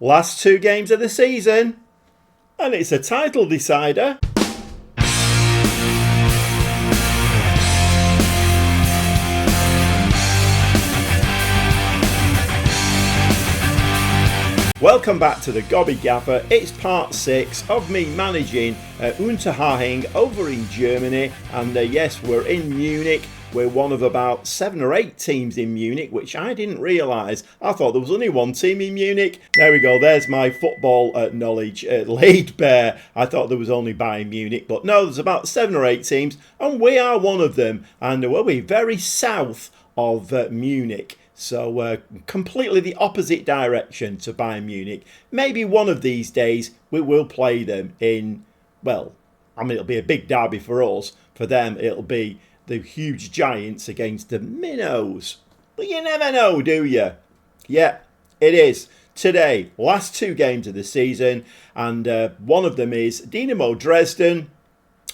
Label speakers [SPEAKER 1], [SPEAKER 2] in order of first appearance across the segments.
[SPEAKER 1] Last two games of the season, and it's a title decider. Welcome back to the Gobby Gaffer. It's part 6 of me managing Unterhaching over in Germany, and yes, we're in Munich. We're one of about 7 or 8 teams in Munich, which I didn't realise. I thought there was only one team in Munich. There we go, there's my football knowledge laid bare. I thought there was only Bayern Munich, but no, there's about 7 or 8 teams, and we are one of them. And we're very south of Munich. So completely the opposite direction to Bayern Munich. Maybe one of these days we will play them in, well, I mean, it'll be a big derby for us. For them, it'll be the huge giants against the minnows. But you never know, do you? Yeah, it is. Today, last 2 games of the season, and one of them is Dynamo Dresden,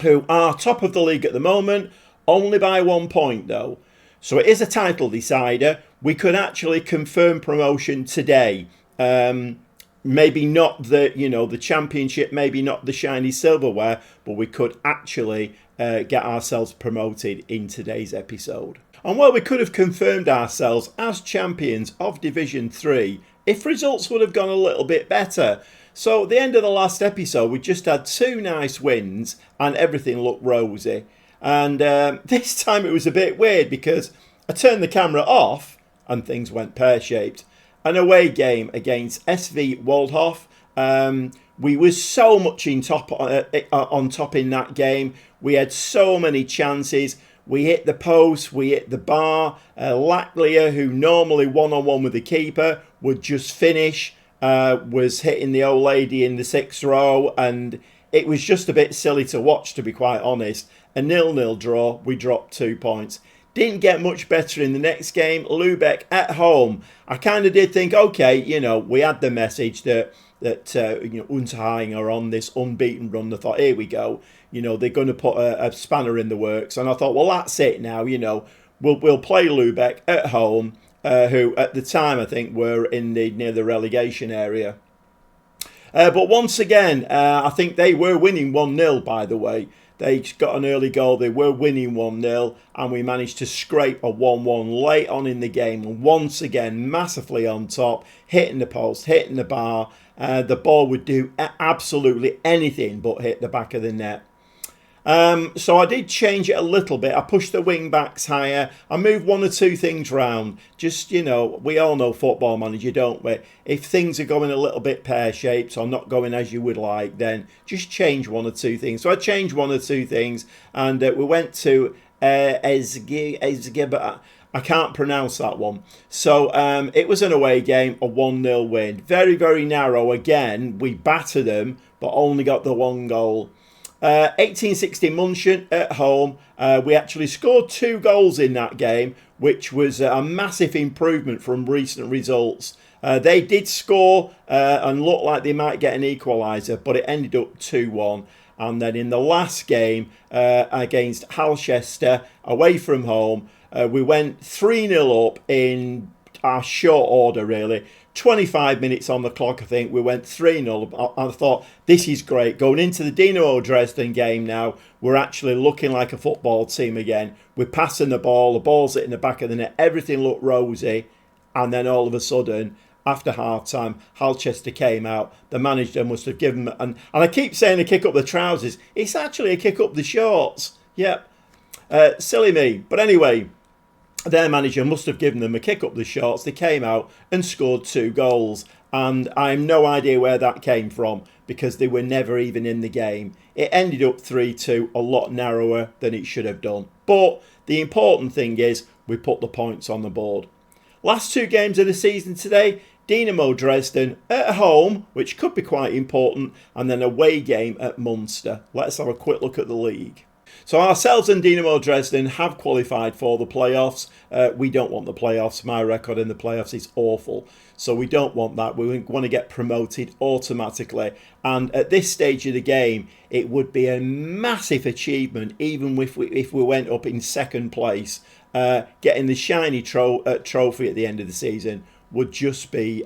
[SPEAKER 1] who are top of the league at the moment, only by 1 point though. So it is a title decider. We could actually confirm promotion today. Maybe not the championship, maybe not the shiny silverware, but we could actually get ourselves promoted in today's episode. And well, we could have confirmed ourselves as champions of Division 3 if results would have gone a little bit better. So at the end of the last episode, we just had 2 nice wins and everything looked rosy. And this time it was a bit weird because I turned the camera off and things went pear-shaped. An away game against SV Waldhof. We were so much on top in that game. We had so many chances. We hit the post, we hit the bar. Lacklia, who normally one-on-one with the keeper, would just finish. Was hitting the old lady in the 6th row, and it was just a bit silly to watch, to be quite honest. A 0-0 draw, we dropped 2 points. Didn't get much better in the next game. Lubeck at home. I kind of did think, okay, we had the message that Unterhaching are on this unbeaten run. I thought, here we go. They're going to put a spanner in the works. And I thought, well, that's it now. We'll play Lubeck at home, who at the time I think were near the relegation area. But once again, I think they were winning 1-0, by the way. They got an early goal. They were winning 1-0, and we managed to scrape a 1-1 late on in the game. And once again, massively on top, hitting the post, hitting the bar. The ball would do absolutely anything but hit the back of the net. So I did change it a little bit. I pushed the wing backs higher. I moved 1 or 2 things round. Just, we all know Football Manager, don't we? If things are going a little bit pear-shaped or not going as you would like, then just change 1 or 2 things. So I changed 1 or 2 things, and we went to Ezgi, but I can't pronounce that one. So it was an away game, a 1-0 win. Very, very narrow. Again, we battered them, but only got the 1 goal. 1860 München at home. We actually scored 2 goals in that game, which was a massive improvement from recent results. They did score and looked like they might get an equaliser, but it ended up 2-1. And then in the last game against Alcester, away from home, we went 3-0 up in our short order, really. 25 minutes on the clock, I think. We went 3-0. I thought, this is great. Going into the Dynamo Dresden game now, we're actually looking like a football team again. We're passing the ball's hitting the back of the net. Everything looked rosy. And then all of a sudden, after half-time, Alcester came out. The manager must have given them... And I keep saying a kick up the trousers. It's actually a kick up the shorts. Yep. Silly me. But anyway... Their manager must have given them a kick up the shorts. They came out and scored 2 goals. And I have no idea where that came from because they were never even in the game. It ended up 3-2, a lot narrower than it should have done. But the important thing is we put the points on the board. Last 2 games of the season today, Dynamo Dresden at home, which could be quite important, and then away game at Munster. Let's have a quick look at the league. So ourselves and Dynamo Dresden have qualified for the playoffs. We don't want the playoffs. My record in the playoffs is awful. So we don't want that. We want to get promoted automatically. And at this stage of the game, it would be a massive achievement, even if we went up in 2nd place. Getting the shiny trophy at the end of the season would just be,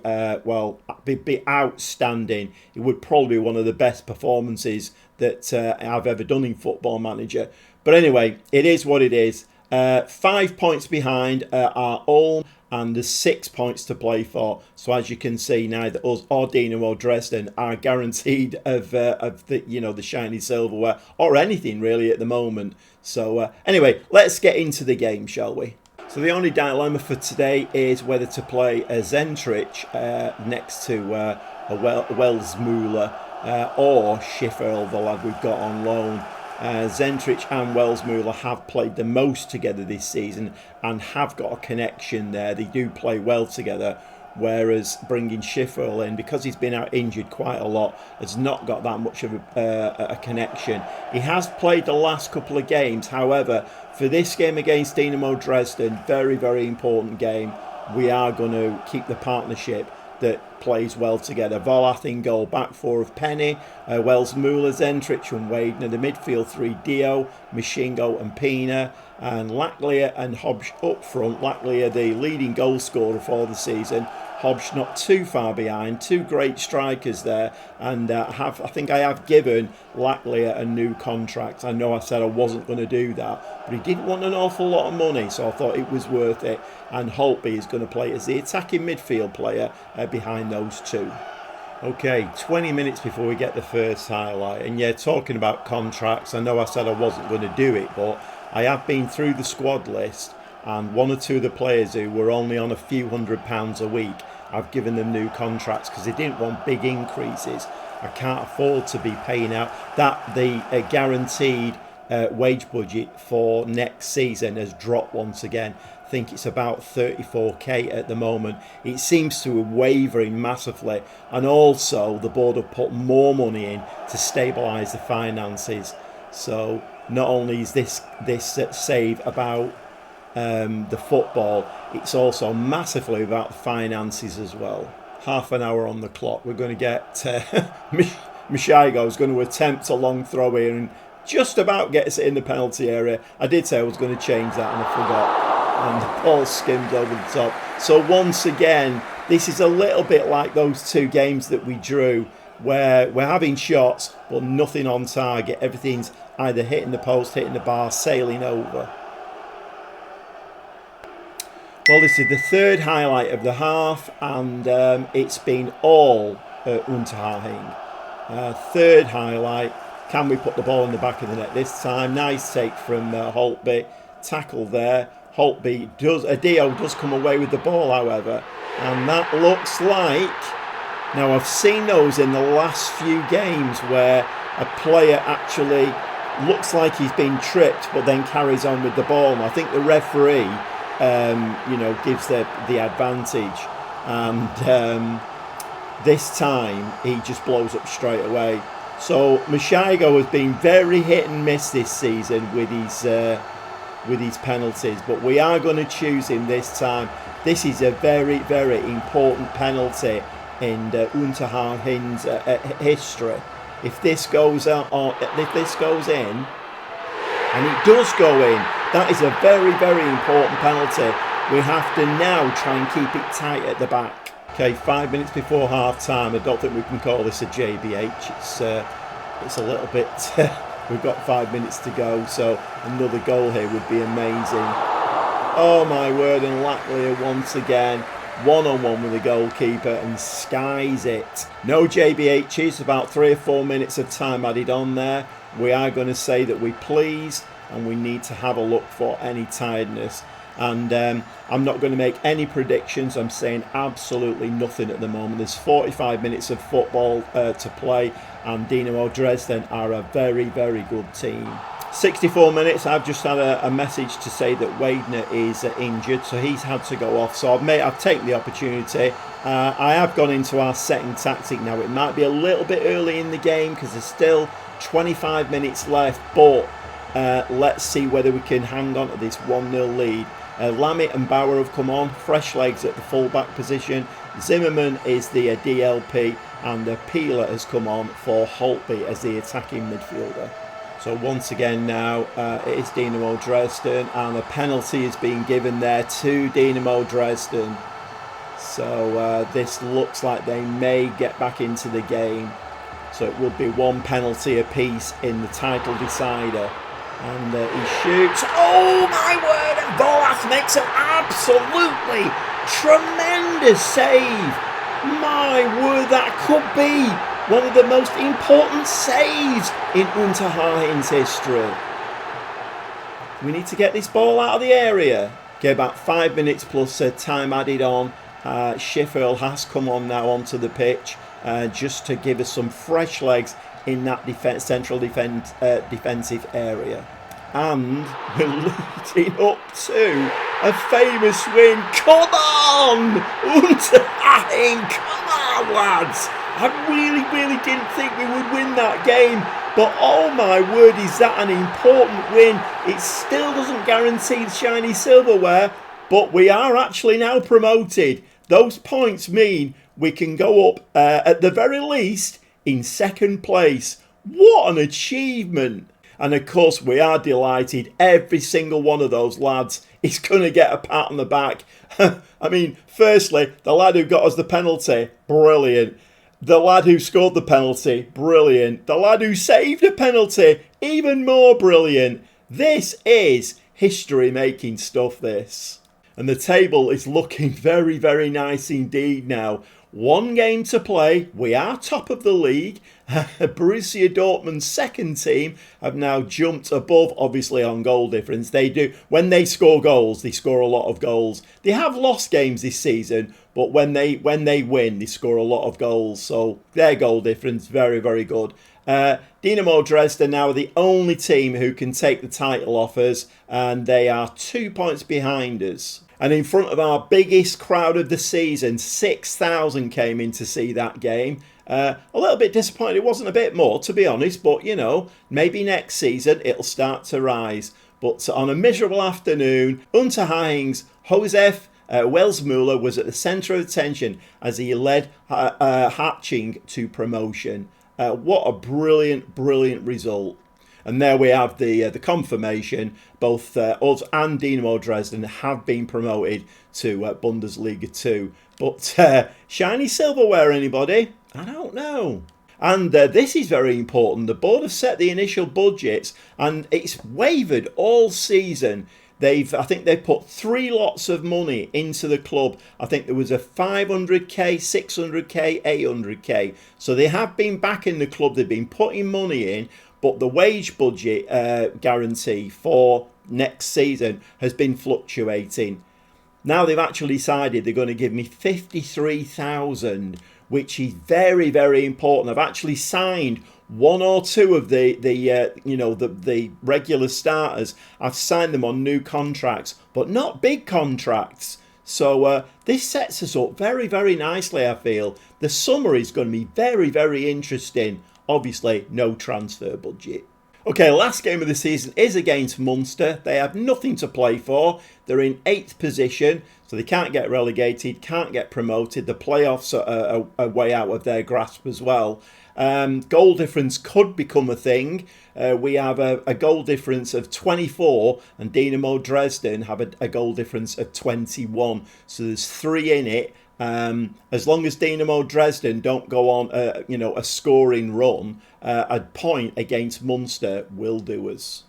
[SPEAKER 1] be outstanding. It would probably be one of the best performances that I've ever done in Football Manager. But anyway, it is what it is. 5 points behind our Ulm, and there's 6 points to play for. So as you can see, neither us or Dynamo Dresden are guaranteed of the shiny silverware or anything really at the moment. So anyway, let's get into the game, shall we? So the only dilemma for today is whether to play a Zentrich next to a Welsmuller or Schifferl, the lad we've got on loan. Zentrich and Welsmuller have played the most together this season and have got a connection there. They do play well together, whereas bringing Schifferl in, because he's been out injured quite a lot, has not got that much of a connection. He has played the last couple of games, however, for this game against Dynamo Dresden, very, very important game, we are going to keep the partnership that plays well together. Volath in goal, back four of Penny, Welsmuller, Zentrich and Weidner, the midfield three, Dio, Mishingo and Pina, and Laclier and Hobbs up front. Laclier, the leading goal scorer for the season. Hobbs not too far behind, two great strikers there, and I think I have given Laclier a new contract. I know I said I wasn't going to do that, but he didn't want an awful lot of money, so I thought it was worth it, and Holtby is going to play as the attacking midfield player behind those two. Okay, 20 minutes before we get the first highlight, and yeah, talking about contracts, I know I said I wasn't going to do it, but I have been through the squad list, and one or two of the players who were only on a few £100s a week, I've given them new contracts because they didn't want big increases. I can't afford to be paying out that. The guaranteed wage budget for next season has dropped once again. I think it's about 34k at the moment. It seems to be wavering massively, and also the board have put more money in to stabilise the finances. So not only is this save about the football, it's also massively about the finances as well. Half an hour on the clock. We're going to get Mishigo is going to attempt a long throw here and just about gets it in the penalty area. I did say I was going to change that and I forgot, and the ball skimmed over the top. So once again, this is a little bit like those two games that we drew, where we're having shots but nothing on target. Everything's either hitting the post, hitting the bar, sailing over. Well, this is the third highlight of the half, and it's been all Unterhaching. Third highlight, can we put the ball in the back of the net this time? Nice take from Holtby, tackle there. Holtby Dio does come away with the ball, however, and that looks like, now I've seen those in the last few games where a player actually looks like he's been tripped but then carries on with the ball, and I think the referee gives the advantage, and this time he just blows up straight away. So Mishigo has been very hit and miss this season with his penalties, but we are going to choose him this time. This is a very, very important penalty in Unterhaching's history. If this goes out, or if this goes in, and it does go in, that is a very, very important penalty. We have to now try and keep it tight at the back. Okay, 5 minutes before half time. I don't think we can call this a JBH. It's a little bit. We've got 5 minutes to go, so another goal here would be amazing. Oh my word! And Laclier once again, one-on-one with the goalkeeper and skies it. No JBHs. About 3 or 4 minutes of time added on there. We are going to say that we pleased, and we need to have a look for any tiredness. And I'm not going to make any predictions. I'm saying absolutely nothing at the moment. There's 45 minutes of football to play, and Dynamo Dresden are a very, very good team. 64 minutes, I've just had a message to say that Weidner is injured, so he's had to go off. So I've taken the opportunity. I have gone into our second tactic now. It might be a little bit early in the game because there's still 25 minutes left, but let's see whether we can hang on to this 1-0 lead. Lamit and Bauer have come on, fresh legs at the full-back position. Zimmerman is the DLP, and Peeler has come on for Holtby as the attacking midfielder. So once again now, it is Dynamo Dresden, and a penalty is being given there to Dynamo Dresden. So this looks like they may get back into the game. So it will be one penalty apiece in the title decider. And he shoots. Oh my word! And Volas makes an absolutely tremendous save. My word, that could be one of the most important saves in Unterhaching's history. We need to get this ball out of the area. Okay, about 5 minutes plus time added on. Schifferl has come on now onto the pitch just to give us some fresh legs in that defensive area. And we're leading up to a famous win. Come on! Unterhaching! Come on, lads! I really didn't think we would win that game. But oh my word, is that an important win. It still doesn't guarantee the shiny silverware, but we are actually now promoted. Those points mean we can go up, at the very least, in second place. What an achievement. And of course, we are delighted. Every single one of those lads is going to get a pat on the back. I mean, firstly, the lad who got us the penalty, brilliant. The lad who scored the penalty, brilliant. The lad who saved a penalty, even more brilliant. This is history-making stuff, this. And the table is looking very nice indeed now. One game to play. We are top of the league. Borussia Dortmund's second team have now jumped above, obviously, on goal difference. They do. When they score goals, they score a lot of goals. They have lost games this season, but when they win, they score a lot of goals. So their goal difference, very good. Dynamo Dresden now are the only team who can take the title off us, and they are 2 points behind us. And in front of our biggest crowd of the season, 6,000 came in to see that game. A little bit disappointed it wasn't a bit more, to be honest, but you know, maybe next season it'll start to rise. But on a miserable afternoon, Unterhaching's Josef Welsmuller was at the centre of attention as he led Hatching to promotion. What a brilliant result. And there we have the confirmation. Both us and Dynamo Dresden have been promoted to Bundesliga 2. But shiny silverware, anybody? I don't know. And this is very important. The board have set the initial budgets and it's wavered all season. I think they put 3 lots of money into the club. I think there was a 500k, 600k, 800k. So they have been back in the club. They've been putting money in. But the wage budget guarantee for next season has been fluctuating. Now they've actually decided they're going to give me 53,000, which is very important. I've actually signed 1 or 2 of the regular starters. I've signed them on new contracts, but not big contracts. So this sets us up very nicely, I feel. The summer is going to be very interesting. Obviously, no transfer budget. Okay, last game of the season is against Munster. They have nothing to play for. They're in 8th position, so they can't get relegated, can't get promoted. The playoffs are a way out of their grasp as well. Goal difference could become a thing. We have a goal difference of 24 and Dynamo Dresden have a goal difference of 21. So there's 3 in it. As long as Dynamo Dresden don't go on a scoring run, a point against Munster will do us.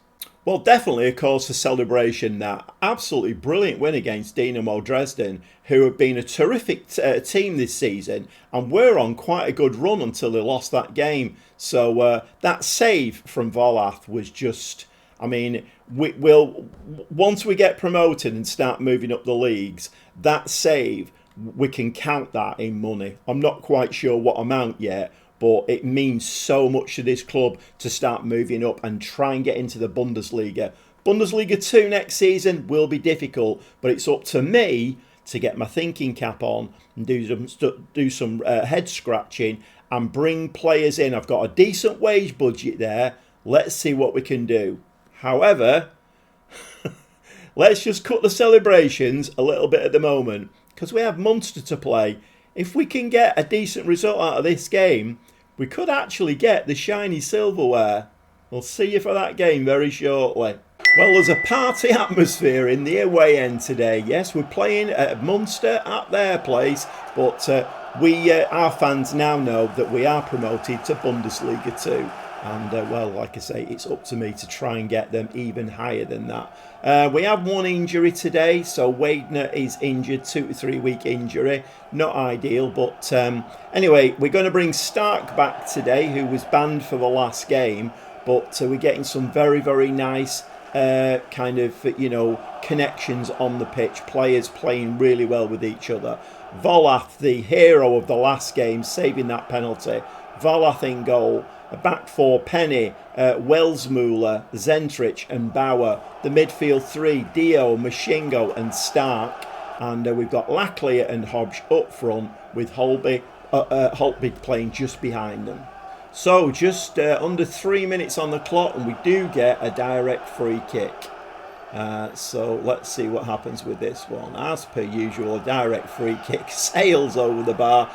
[SPEAKER 1] Well, definitely, of course, a celebration. That absolutely brilliant win against Dynamo Dresden, who have been a terrific team this season and were on quite a good run until they lost that game. So that save from Volas was just, I mean, once we get promoted and start moving up the leagues, that save, we can count that in money. I'm not quite sure what amount yet, but it means so much to this club to start moving up and try and get into the Bundesliga. Bundesliga 2 next season will be difficult, but it's up to me to get my thinking cap on and do some head scratching and bring players in. I've got a decent wage budget there. Let's see what we can do. However, let's just cut the celebrations a little bit at the moment because we have Munster to play. If we can get a decent result out of this game, we could actually get the shiny silverware. We'll see you for that game very shortly. Well, there's a party atmosphere in the away end today. Yes, we're playing at Munster at their place, but our fans now know that we are promoted to Bundesliga 2. And, well, like I say, it's up to me to try and get them even higher than that. We have one injury today, so Wadner is injured, 2 to 3 week injury. Not ideal, but anyway, we're going to bring Stark back today, who was banned for the last game. But we're getting some very, very nice kind of, connections on the pitch. Players playing really well with each other. Volath, the hero of the last game, saving that penalty. Volath in goal. Back four, Penny, Welsmuller, Zentrich and Bauer. The midfield three, Dio, Mashingo and Stark. And we've got Lackley and Hodge up front with Holtby playing just behind them. So just under 3 minutes on the clock and we do get a direct free kick. So let's see what happens with this one. As per usual, a direct free kick sails over the bar.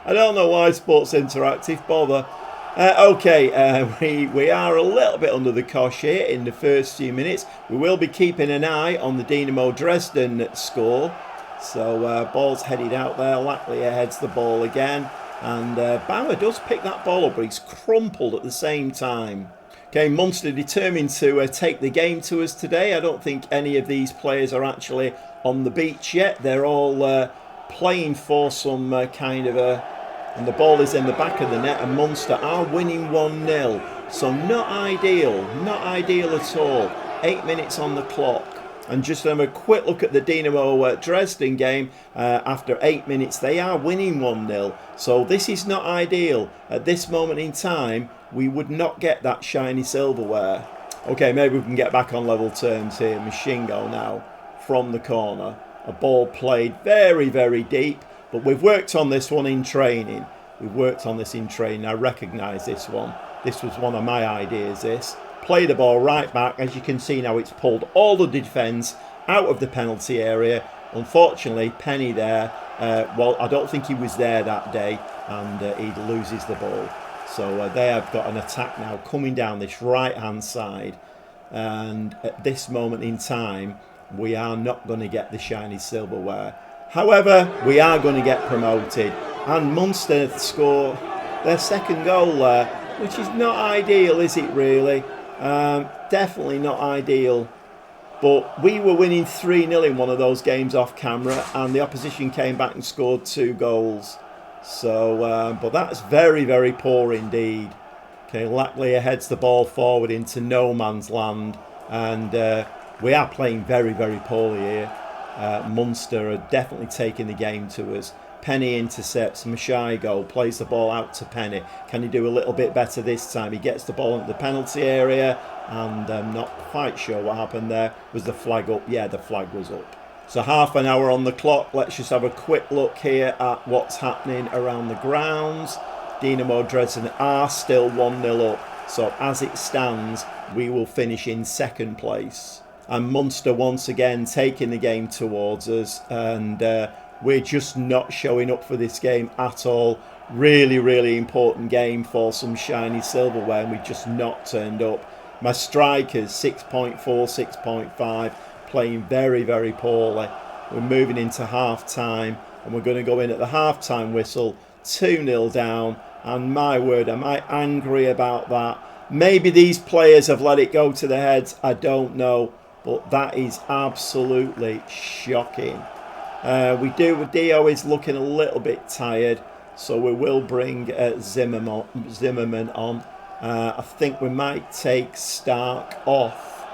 [SPEAKER 1] I don't know why Sports Interactive bother. We are a little bit under the cosh here in the first few minutes. We will be keeping an eye on the Dynamo Dresden score. So ball's headed out there. Lackley heads the ball again. And Bauer does pick that ball up, but he's crumpled at the same time. Okay, Munster determined to take the game to us today. I don't think any of these players are actually on the beach yet. They're all playing for some kind of a... And the ball is in the back of the net and Munster are winning 1-0. So not ideal at all. 8 minutes on the clock. And just have a quick look at the Dynamo Dresden game. After 8 minutes, they are winning 1-0. So this is not ideal. At this moment in time, we would not get that shiny silverware. Okay, maybe we can get back on level terms here. Mashingo now from the corner. A ball played very, very deep. But we've worked on this one in training. I recognise this one. This was one of my ideas, this. Play the ball right back. As you can see now, it's pulled all the defence out of the penalty area. Unfortunately, Penny there, I don't think he was there that day, and he loses the ball. So they have got an attack now coming down this right-hand side. And at this moment in time, we are not going to get the shiny silverware. However, we are going to get promoted. And Munster score their second goal there, which is not ideal, is it really? Definitely not ideal. But we were winning 3-0 in one of those games off camera, and the opposition came back and scored 2 goals. So, but that's very, very poor indeed. Okay, Lackley heads the ball forward into no man's land, and we are playing very, very poorly here. Munster are definitely taking the game to us. Penny intercepts, Mashigo plays the ball out to Penny. Can he do a little bit better this time? He gets the ball into the penalty area, and I'm not quite sure what happened there. Was the flag up? Yeah, the flag was up. So half an hour on the clock. Let's just have a quick look here at what's happening around the grounds. Dynamo Dresden are still 1-0 up. So as it stands, we will finish in second place. And Munster once again taking the game towards us, and we're just not showing up for this game at all. Really, really important game for some shiny silverware, and we've just not turned up. My strikers, 6.4, 6.5, playing very, very poorly. We're moving into half-time, and we're going to go in at the half-time whistle, 2-0 down, and my word, am I angry about that. Maybe these players have let it go to their heads, I don't know. But that is absolutely shocking. Dio is looking a little bit tired, so we will bring Zimmerman on. I think we might take Stark off,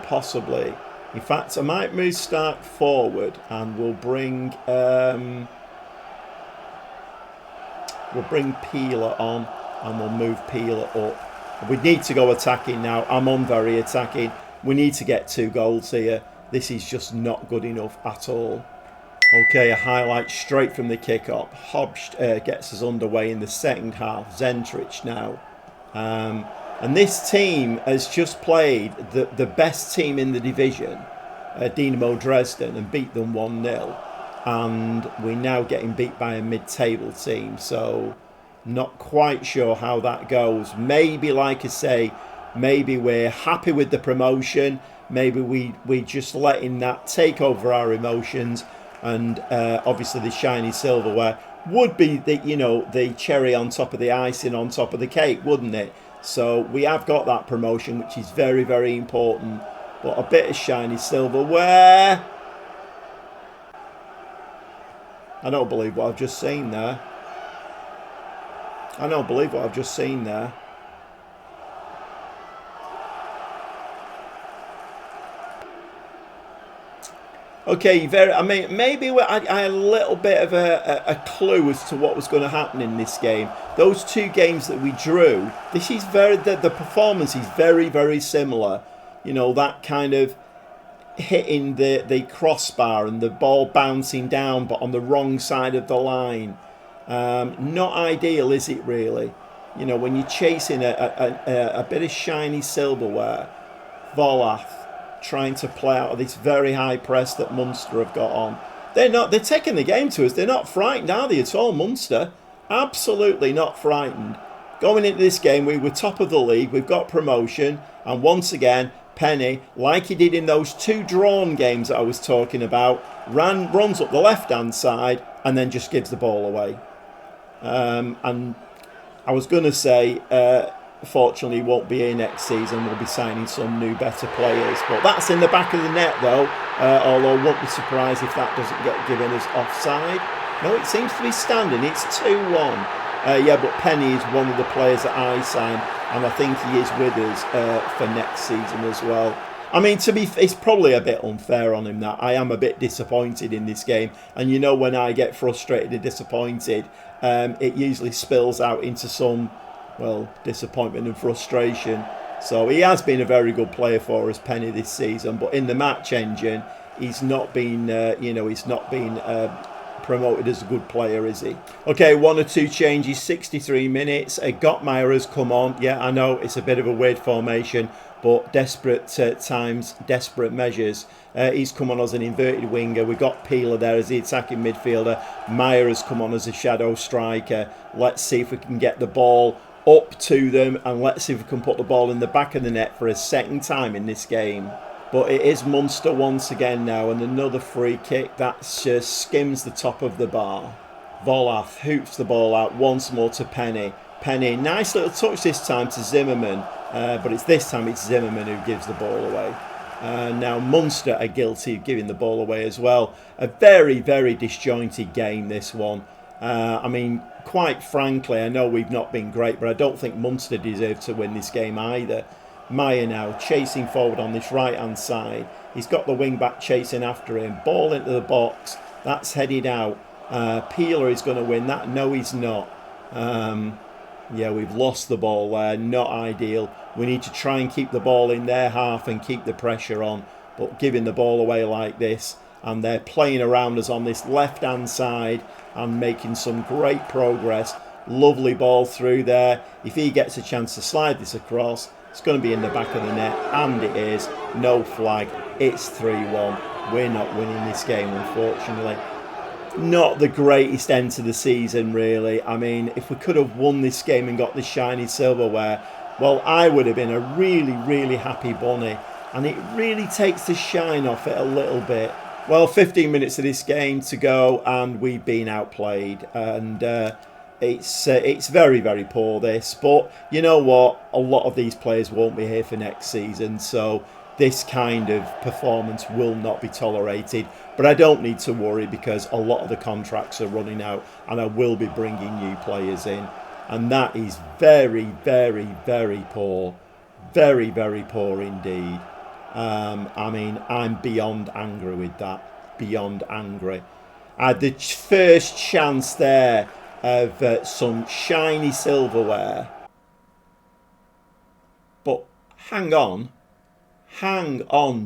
[SPEAKER 1] possibly. In fact, I might move Stark forward, and we'll bring Peeler on, and we'll move Peeler up. We need to go attacking now. I'm on very attacking. We need to get 2 goals here. This is just not good enough at all. Okay, a highlight straight from the kick-off. Hobbs gets us underway in the second half. Zentrich now. And this team has just played the best team in the division, Dynamo Dresden, and beat them 1-0. And we're now getting beat by a mid-table team. So not quite sure how that goes. Maybe, like I say, Maybe we're happy with the promotion. Maybe we just letting that take over our emotions. And obviously the shiny silverware would be the cherry on top of the icing on top of the cake, wouldn't it? So we have got that promotion, which is very, very important. But a bit of shiny silverware. I don't believe what I've just seen there. I don't believe what I've just seen there. Okay, maybe I had a little bit of a clue as to what was going to happen in this game. Those two games that we drew, this is the performance is very, very similar. You know, that kind of hitting the crossbar and the ball bouncing down but on the wrong side of the line. Not ideal, is it really? You know, when you're chasing a bit of shiny silverware. Volath trying to play out of this very high press that Munster have got on. They're taking the game to us. They're not frightened, are they, at all, Munster? Absolutely not frightened. Going into this game, we were top of the league. We've got promotion. And once again, Penny, like he did in those two drawn games that I was talking about, runs up the left-hand side and then just gives the ball away. And I was going to say, fortunately, he won't be here next season. We'll be signing some new, better players. But that's in the back of the net, though. Although I won't be surprised if that doesn't get given as offside. No, it seems to be standing. It's 2-1. Yeah, but Penny is one of the players that I signed, and I think he is with us for next season as well. I mean, it's probably a bit unfair on him that I am a bit disappointed in this game. And you know, when I get frustrated and disappointed, it usually spills out into some, well, disappointment and frustration. So he has been a very good player for us, Penny, this season. But in the match engine, he's not been, promoted as a good player, is he? Okay, one or two changes, 63 minutes. Gottmeyer has come on. Yeah, I know it's a bit of a weird formation, but desperate times, desperate measures. He's come on as an inverted winger. We've got Peeler there as the attacking midfielder. Meyer has come on as a shadow striker. Let's see if we can get the ball up to them, and let's see if we can put the ball in the back of the net for a second time in this game. But it is Munster once again now, and another free kick that just skims the top of the bar. Volath hoops the ball out once more to Penny. Penny, nice little touch this time to Zimmerman, but this time it's Zimmerman who gives the ball away. Now Munster are guilty of giving the ball away as well. A very, very disjointed game, this one. I mean, quite frankly, I know we've not been great, but I don't think Munster deserve to win this game either. Meyer now chasing forward on this right-hand side. He's got the wing-back chasing after him. Ball into the box. That's headed out. Peeler is going to win that. No, he's not. Yeah, we've lost the ball there. Not ideal. We need to try and keep the ball in their half and keep the pressure on. But giving the ball away like this, and they're playing around us on this left-hand side and making some great progress. Lovely ball through there. If he gets a chance to slide this across, it's going to be in the back of the net, and it is. No flag. It's 3-1. We're not winning this game, unfortunately. Not the greatest end to the season, really. I mean, if we could have won this game and got the shiny silverware, well, I would have been a really, really happy bunny. And it really takes the shine off it a little bit. Well, 15 minutes of this game to go, and we've been outplayed. And it's very, very poor, this. But you know what? A lot of these players won't be here for next season. So this kind of performance will not be tolerated. But I don't need to worry, because a lot of the contracts are running out, and I will be bringing new players in. And that is very, very, very poor. Very, very poor indeed. I mean, I'm beyond angry with that. Beyond angry. I had the first chance there of some shiny silverware. But hang on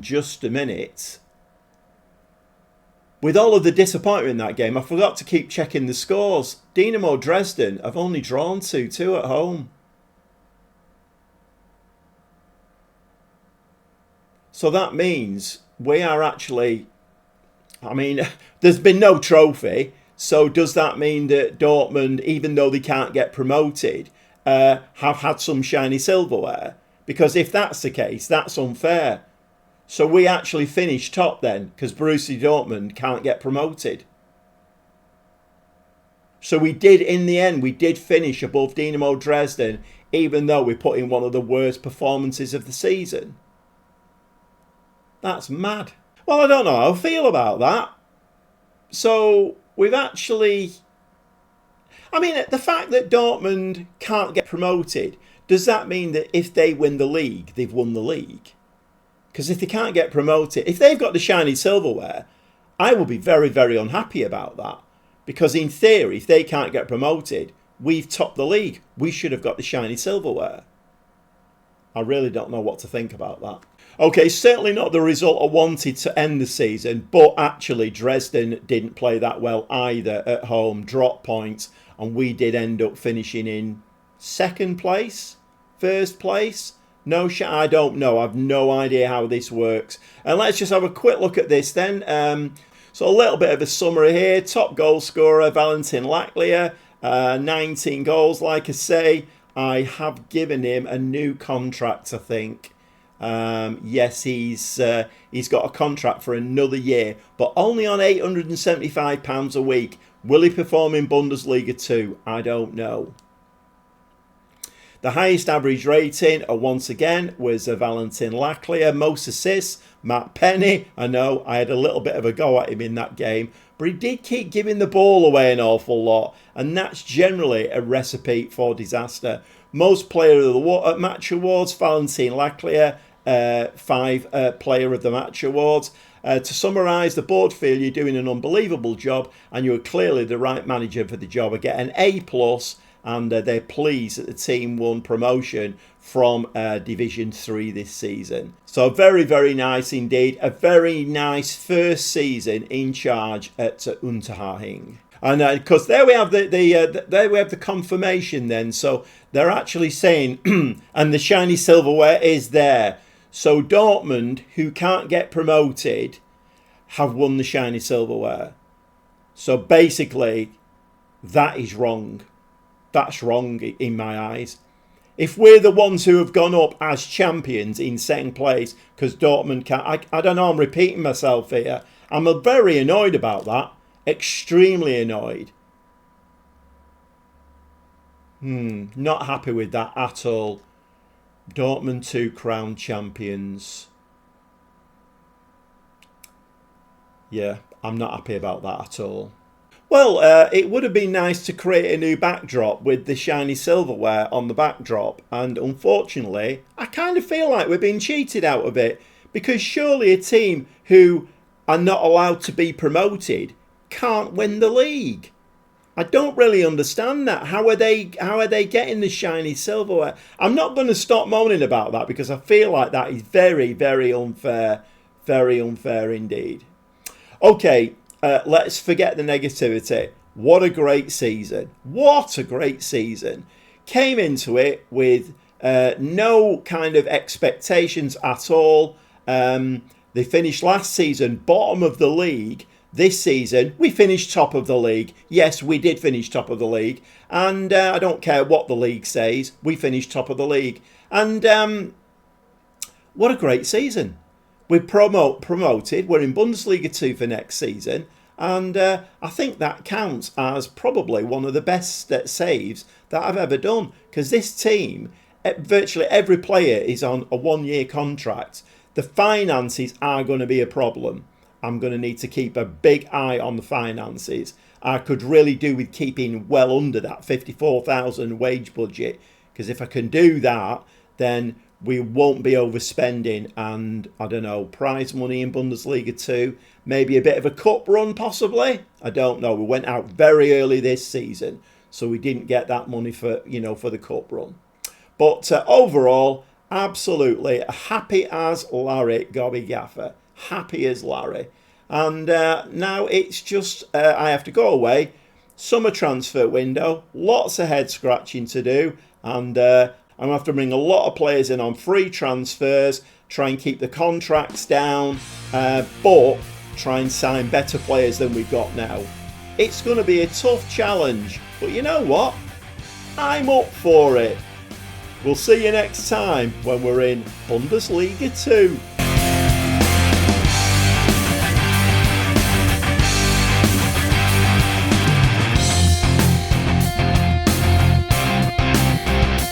[SPEAKER 1] just a minute. With all of the disappointment in that game, I forgot to keep checking the scores. Dynamo Dresden have only drawn 2-2 at home. So that means we are actually, I mean, there's been no trophy. So does that mean that Dortmund, even though they can't get promoted, have had some shiny silverware? Because if that's the case, that's unfair. So we actually finished top then, because Borussia Dortmund can't get promoted. So we did, in the end, we did finish above Dynamo Dresden, even though we put in one of the worst performances of the season. That's mad. Well, I don't know how I feel about that. So we've actually... I mean, the fact that Dortmund can't get promoted, does that mean that if they win the league, they've won the league? Because if they can't get promoted, if they've got the shiny silverware, I will be very, very unhappy about that. Because in theory, if they can't get promoted, we've topped the league. We should have got the shiny silverware. I really don't know what to think about that. Okay, certainly not the result I wanted to end the season, but actually Dresden didn't play that well either at home, dropped points, and we did end up finishing in second place, first place. No, I don't know. I've no idea how this works. And let's just have a quick look at this then. So a little bit of a summary here. Top goal scorer, Valentin Lachlia, 19 goals. Like I say, I have given him a new contract, I think. Yes, he's got a contract for another year, but only on £875 a week. Will he perform in Bundesliga 2? I don't know. The highest average rating, once again, was Valentin Lachlia. Most assists, Matt Penny. I know I had a little bit of a go at him in that game, but he did keep giving the ball away an awful lot, and that's generally a recipe for disaster. Most player of the match awards, Valentin Lachlia, 5 player of the match awards. To summarise, the board feel you're doing an unbelievable job, and you're clearly the right manager for the job. I get an A+. And they're pleased that the team won promotion from Division 3 this season. So very, very nice indeed. A very nice first season in charge at Unterhaching. And because there we have the confirmation then. So they're actually saying, and the shiny silverware is there. So Dortmund, who can't get promoted, have won the shiny silverware. So basically, that is wrong. That's wrong in my eyes. If we're the ones who have gone up as champions in second place, because Dortmund can't... I don't know, I'm repeating myself here. I'm very annoyed about that. Extremely annoyed. Not happy with that at all. Dortmund 2 crowned champions. Yeah, I'm not happy about that at all. Well, it would have been nice to create a new backdrop with the shiny silverware on the backdrop. And unfortunately, I kind of feel like we're being cheated out of it. Because surely a team who are not allowed to be promoted can't win the league. I don't really understand that. How are they getting the shiny silverware? I'm not going to stop moaning about that because I feel like that is very, very unfair. Very unfair indeed. Okay. Let's forget the negativity. What a great season. What a great season. Came into it with no kind of expectations at all. They finished last season bottom of the league. This season, we finished top of the league. Yes, we did finish top of the league. And I don't care what the league says. We finished top of the league. And what a great season. We're promoted. We're in Bundesliga 2 for next season. And I think that counts as probably one of the best saves that I've ever done. Because this team, virtually every player is on a 1-year contract. The finances are going to be a problem. I'm going to need to keep a big eye on the finances. I could really do with keeping well under that 54,000 wage budget. Because if I can do that, then we won't be overspending, and I don't know, prize money in Bundesliga 2, maybe a bit of a cup run possibly. I don't know. We went out very early this season, so we didn't get that money for the cup run. But overall, absolutely happy as Larry, Gobby Gaffer. Happy as Larry. And now it's just I have to go away. Summer transfer window, lots of head scratching to do, and I'm going to have to bring a lot of players in on free transfers, try and keep the contracts down, but try and sign better players than we've got now. It's going to be a tough challenge, but you know what? I'm up for it. We'll see you next time when we're in Bundesliga 2.